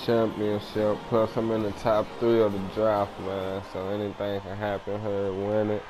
championship. Plus, I'm in the top 3 of the draft, man. So anything can happen here. Win it.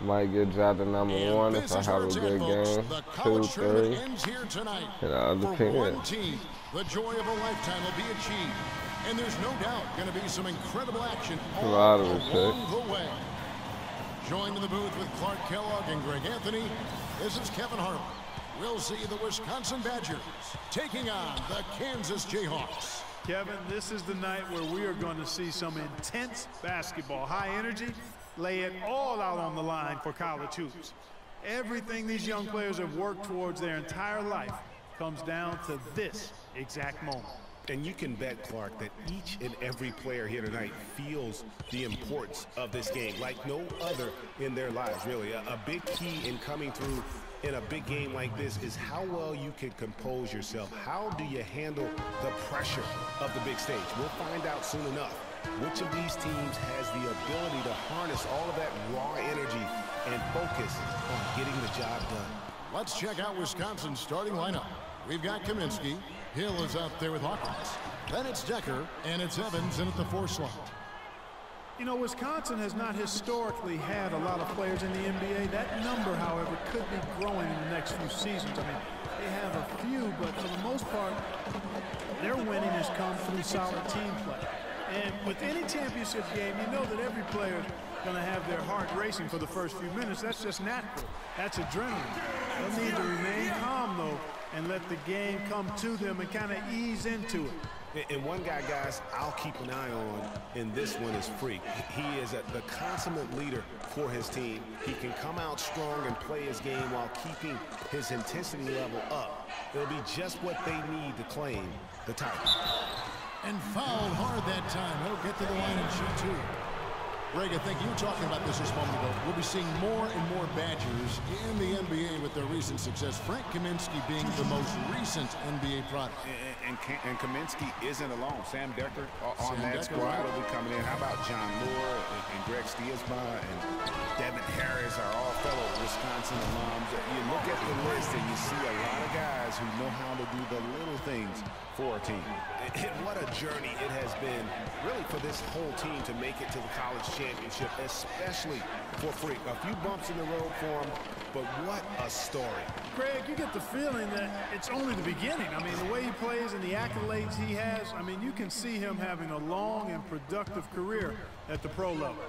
Might get drafted #1 if I have a good game. 2, 3. It all depends. The joy of a lifetime will be achieved. And there's no doubt going to be some incredible action all along the way. Joined in the booth with Clark Kellogg and Greg Anthony, this is Kevin Harlan. We'll see the Wisconsin Badgers taking on the Kansas Jayhawks. Kevin, this is the night where we are going to see some intense basketball. High energy, lay it all out on the line for college hoops. Everything these young players have worked towards their entire life comes down to this exact moment. And you can bet, Clark, that each and every player here tonight feels the importance of this game like no other in their lives, really. A big key in coming through in a big game like this is how well you can compose yourself. How do you handle the pressure of the big stage? We'll find out soon enough which of these teams has the ability to harness all of that raw energy and focus on getting the job done. Let's check out Wisconsin's starting lineup. We've got Kaminsky. Hill is out there with Hawkins. Then it's Decker, and it's Evans in at the 4 slot. You know, Wisconsin has not historically had a lot of players in the NBA. That number, however, could be growing in the next few seasons. I mean, they have a few, but for the most part, their winning has come through solid team play. And with any championship game, you know that every player is going to have their heart racing for the first few minutes. That's just natural. That's adrenaline. They'll need to remain calm, though, and let the game come to them and kind of ease into it. And one guy, guys, I'll keep an eye on in this one is Freak. He is the consummate leader for his team. He can come out strong and play his game while keeping his intensity level up. It'll be just what they need to claim the title. And fouled hard that time. He'll get to the line and shoot 2. Greg, I think you were talking about this just a moment ago. We'll be seeing more and more Badgers in the NBA with their recent success. Frank Kaminsky being the most recent NBA product. And Kaminsky isn't alone. Sam Decker on that squad will be coming in. How about John Moore and Greg Stiesma and Devin Harris are all fellow Wisconsin alums. You look at the list and you see a lot of guys who know how to do the little things for a team. And what a journey it has been, really, for this whole team to make it to the college championship, especially for Freak. A few bumps in the road for him, but what a story. Greg, you get the feeling that it's only the beginning. I mean, the way he plays and the accolades he has, I mean, you can see him having a long and productive career at the pro level.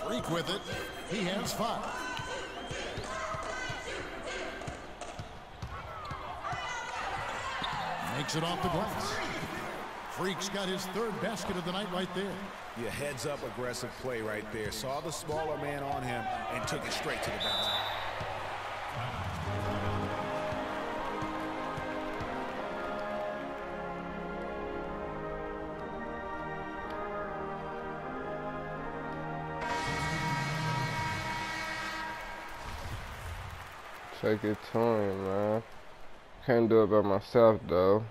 Freak with it. He has 5. Makes it off the glass. Freak's got his 3rd basket of the night right there. Yeah, heads up aggressive play right there. Saw the smaller man on him and took it straight to the basket. Take it to him, man. Can't do it by myself, though.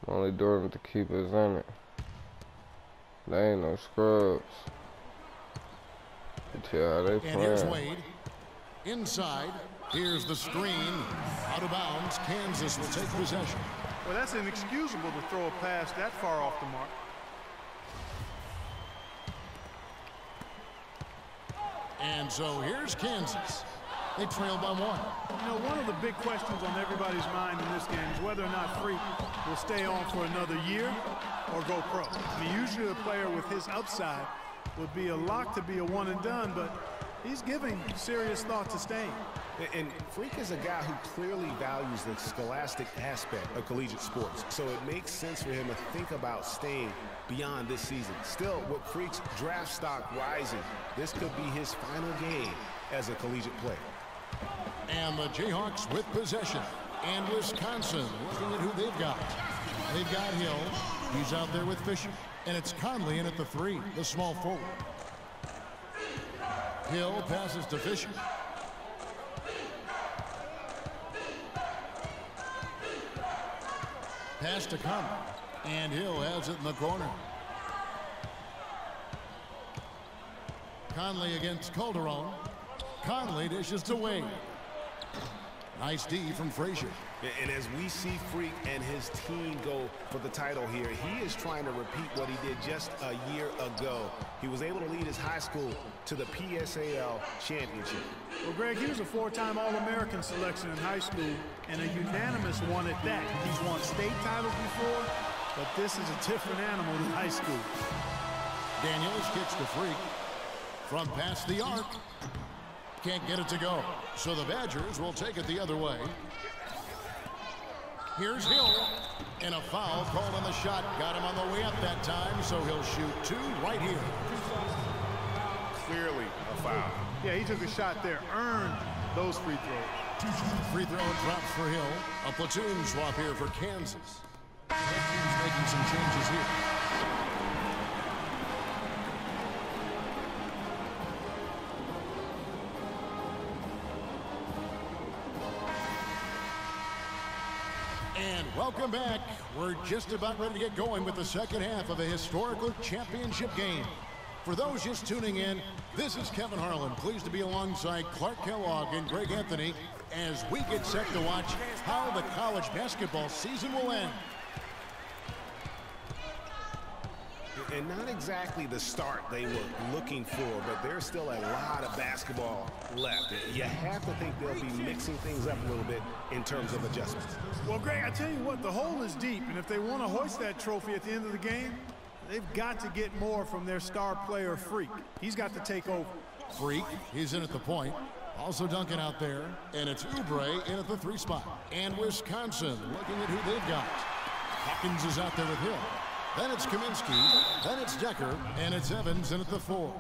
I'm only doing it to keep us in it. They ain't no scrubs. You tell how they playing. And here's Wade. Inside. Here's the screen. Out of bounds. Kansas will take possession. Well, that's inexcusable to throw a pass that far off the mark. And so here's Kansas. They trail by 1. You know, one of the big questions on everybody's mind in this game is whether or not Freak will stay on for another year or go pro. I mean, usually a player with his upside would be a lock to be a one and done, but he's giving serious thought to staying. And Freak is a guy who clearly values the scholastic aspect of collegiate sports, so it makes sense for him to think about staying beyond this season. Still, with Freak's draft stock rising, this could be his final game as a collegiate player. And the Jayhawks with possession. And Wisconsin looking at who they've got. They've got Hill. He's out there with Fisher. And it's Conley in at the 3, the small forward. Hill passes to Fisher. Pass to Conley. And Hill has it in the corner. Conley against Calderon. Conley dishes to Wade. Nice D from Frazier. And as we see Freak and his team go for the title here, he is trying to repeat what he did just a year ago. He was able to lead his high school to the PSAL championship. Well, Greg, he was a 4-time All-American selection in high school and a unanimous one at that. He's won state titles before, but this is a different animal than high school. Daniels kicks to Freak from past the arc. Can't get it to go. So the Badgers will take it the other way. Here's Hill. And a foul called on the shot. Got him on the way up that time, so he'll shoot 2 right here. Clearly a foul. Yeah, he took a shot there. Earned those free throws. Free throw drops for Hill. A platoon swap here for Kansas. That team's making some changes here. And welcome back. We're just about ready to get going with the second half of a historical championship game. For those just tuning in, this is Kevin Harlan, pleased to be alongside Clark Kellogg and Greg Anthony as we get set to watch how the college basketball season will end. And not exactly the start they were looking for, but there's still a lot of basketball left. You have to think they'll be mixing things up a little bit in terms of adjustments. Well, Greg, I tell you what, the hole is deep, and if they want to hoist that trophy at the end of the game, they've got to get more from their star player, Freak. He's got to take over. Freak, he's in at the point. Also Duncan out there, and it's Oubre in at the 3 spot. And Wisconsin looking at who they've got. Hawkins is out there with Hill. Then it's Kaminsky, then it's Decker, and it's Evans in at the 4.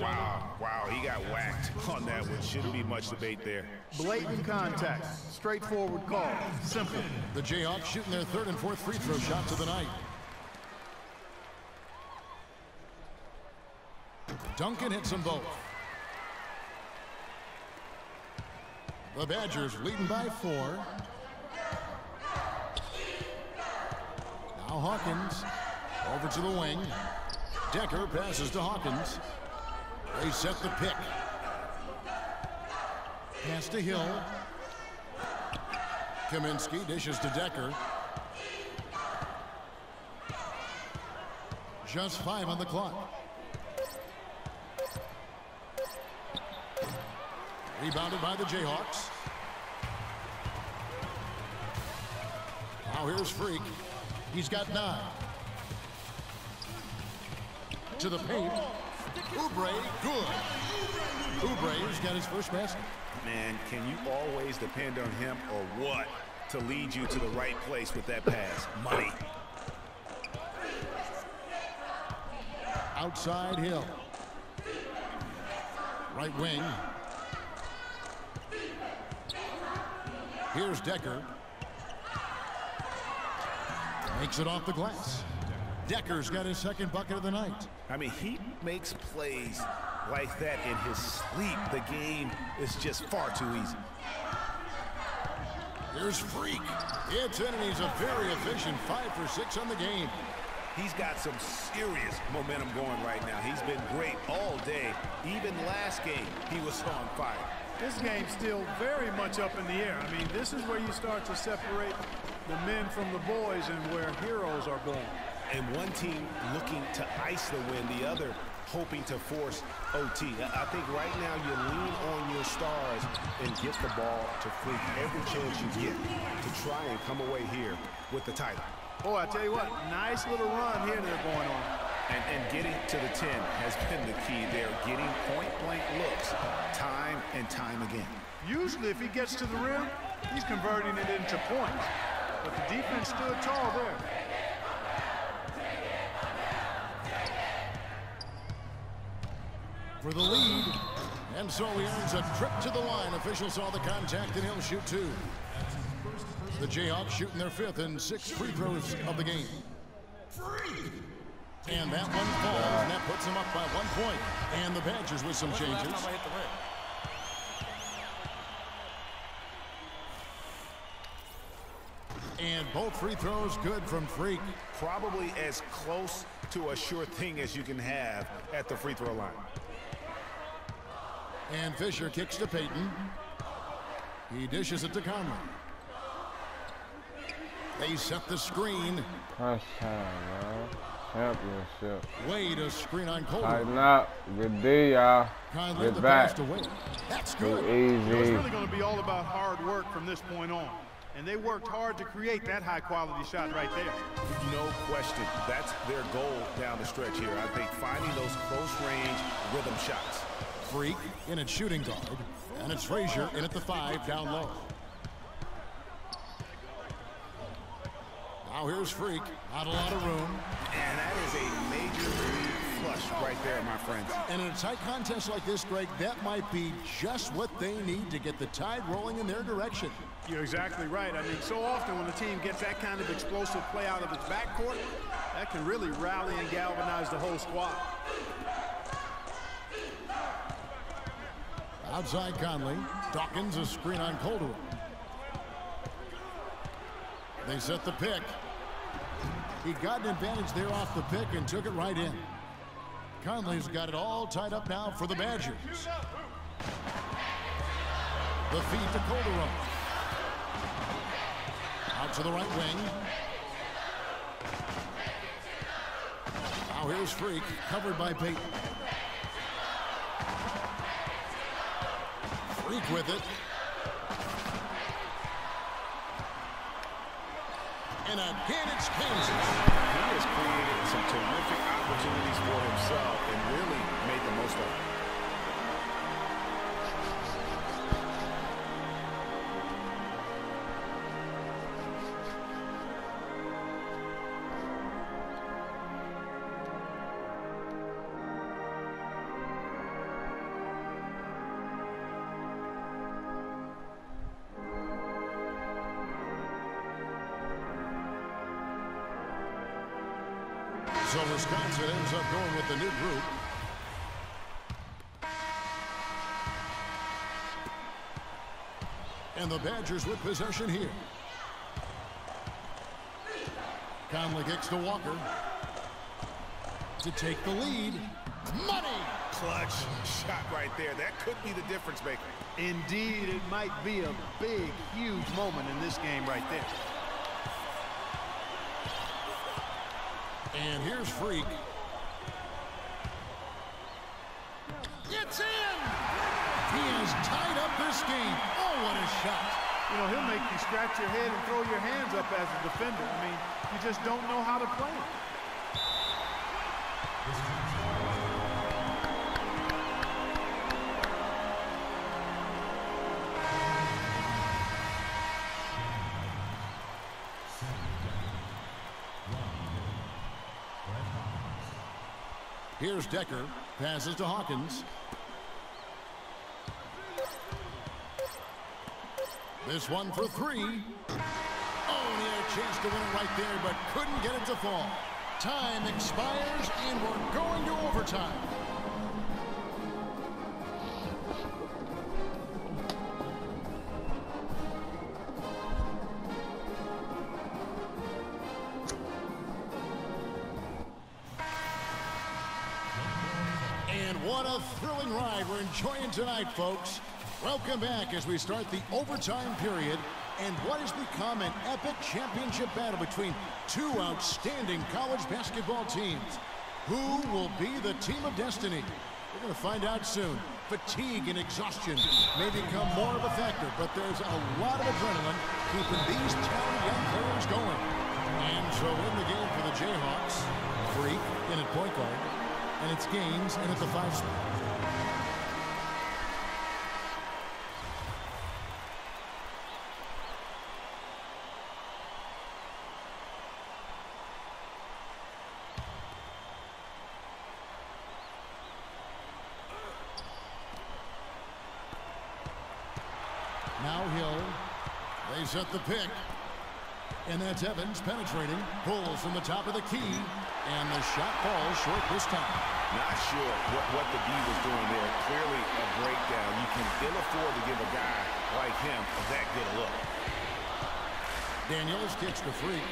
Wow, he got whacked on that one. Shouldn't be much debate there. Blatant contact, straightforward call, simple. The Jayhawks shooting their 3rd and 4th free throw shots of the night. Duncan hits them both. The Badgers leading by 4. Now Hawkins. Over to the wing. Decker passes to Hawkins. They set the pick. Pass to Hill. Kaminsky dishes to Decker. Just 5 on the clock. Rebounded by the Jayhawks. Now here's Freak. He's got 9. To the paint. Oubre, good. Oubre's got his first basket. Man, can you always depend on him or what to lead you to the right place with that pass? Money. Outside Hill. Right wing. Here's Decker. Makes it off the glass. Decker's got his 2nd bucket of the night. I mean, he makes plays like that in his sleep. The game is just far too easy. Here's Freak. It's in, and he's a very efficient 5 for 6 on the game. He's got some serious momentum going right now. He's been great all day. Even last game, he was on fire. This game's still very much up in the air. I mean, this is where you start to separate the men from the boys and where heroes are born. And one team looking to ice the win, the other hoping to force OT. I think right now you lean on your stars and get the ball to Freak every chance you get to try and come away here with the title. Oh, I tell you what, nice little run here they're going on. And getting to the 10 has been the key there, getting point-blank looks time and time again. Usually if he gets to the rim, he's converting it into points. But the defense stood tall there. For the lead, and so he earns a trip to the line. Officials saw the contact, and he'll shoot 2. The Jayhawks shooting their 5th and 6th free throws of the game. And that one falls, and that puts them up by 1 point. And the Badgers with some changes. And both free throws good from Freak. Probably as close to a sure thing as you can have at the free throw line. And Fisher kicks to Payton. He dishes it to Conley. They set the screen. First time, man. Championship. Wade a screen on Colder. Tighten up. Good D, y'all. Get back. That's Too good. easy. It's really going to be all about hard work from this point on. And they worked hard to create that high-quality shot right there. No question. That's their goal down the stretch here. I think finding those close-range rhythm shots. Freak in at shooting guard. And it's Frazier in at the 5 down low. Now here's Freak. Not a lot of room. And that is a major league flush right there, my friends. And in a tight contest like this, Greg, that might be just what they need to get the tide rolling in their direction. You're exactly right. I mean, so often when the team gets that kind of explosive play out of its backcourt, that can really rally and galvanize the whole squad. Outside Conley. Dawkins a screen on Calderon. They set the pick. He got an advantage there off the pick and took it right in. Conley's got it all tied up now for the Badgers. The feed to Calderon. Out to the right wing. Now here's Freak, covered by Payton. Freak with it. And again, it's Kansas. He has created some terrific opportunities for himself and really made the most of it. So Wisconsin ends up going with the new group. And the Badgers with possession here. Conley kicks to Walker. To take the lead. Money! Clutch shot right there. That could be the difference maker. Indeed, it might be a big, huge moment in this game right there. And here's Freak. It's in! He has tied up this game. Oh, what a shot. You know, he'll make you scratch your head and throw your hands up as a defender. I mean, you just don't know how to play it. Here's Decker. Passes to Hawkins. This one for 3. Oh, and he had a chance to win it right there, but couldn't get it to fall. Time expires, and we're going to overtime. What a thrilling ride we're enjoying tonight, folks. Welcome back as we start the overtime period and what has become an epic championship battle between two outstanding college basketball teams. Who will be the team of destiny? We're going to find out soon. Fatigue and exhaustion may become more of a factor, but there's a lot of adrenaline keeping these talented young players going. And so in the game for the Jayhawks, Freak in at point guard. And it's Gaines in at the 5 spot. Now Hill. They set the pick. And that's Evans penetrating. Pulls from the top of the key. And the shot falls short this time. Not sure what the D was doing there. Clearly a breakdown. You can ill afford to give a guy like him that good a look. Daniels kicks to Freak.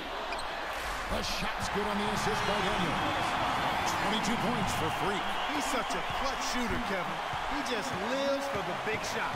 The shot's good on the assist by Daniels. 22 points for Freak. He's such a clutch shooter, Kevin. He just lives for the big shot.